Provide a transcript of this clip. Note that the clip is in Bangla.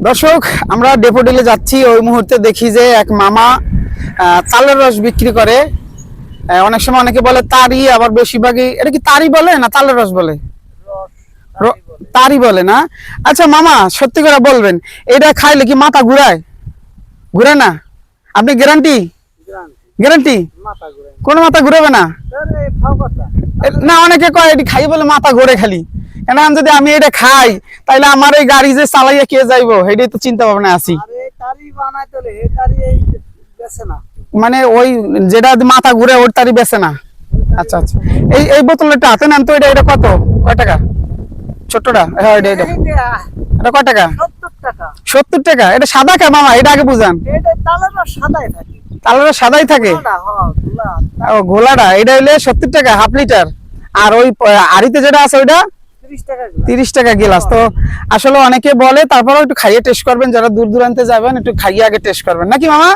দর্শক, আমরা ডেফোডিলে যাচ্ছি। ওই মুহূর্তে দেখি যে এক মামা তালের রস বিক্রি করে। অনেক সময় অনেকে বলে তারি, আবার বেশিরভাগই এটা কি তারি বলে না তালের রস বলে? তারি বলে না। আচ্ছা মামা, সত্যি করে বলবেন, এটা খাইলে কি মাথা ঘুরায়? ঘুরে না? আপনি গ্যারান্টি? গ্যারান্টি কোনো মাথা ঘুরাবে না? না, অনেকে কয় এটি খাই বলে মাথা ঘুরে খালি। এখন যদি আমি এটা খাই তাহলে আমার এই গাড়ি যে চালাইয়া কে যাইবো, এটাই তো চিন্তা ভাবনা আছি। মানে ওই যেটা মাথা ঘুরে ওর তারি বেছে না? আচ্ছা আচ্ছা, এই এই বোতলটা হাতে নেন তো। এটা এটা কয় টাকা? ছোটটা? হ্যাঁ, এটা এটা এটা কয় টাকা? 70 টাকা। এটা সাদা কে মামা? এটা আগে বুঝান। তালের রস সাদাই থাকে? ও, ঘোলাটা। এটা হইলে 70 টাকা হাফ লিটার। আর ওই আড়িতে যেটা আছে ওইটা 30 টাকা গ্লাস। তো আসলে অনেকে বলে, তারপরেও একটু খাইয়ে টেস্ট করবেন, যারা দূর দূরান্তে যাবেন একটু খাইয়ে আগে টেস্ট করবেন নাকি মামা?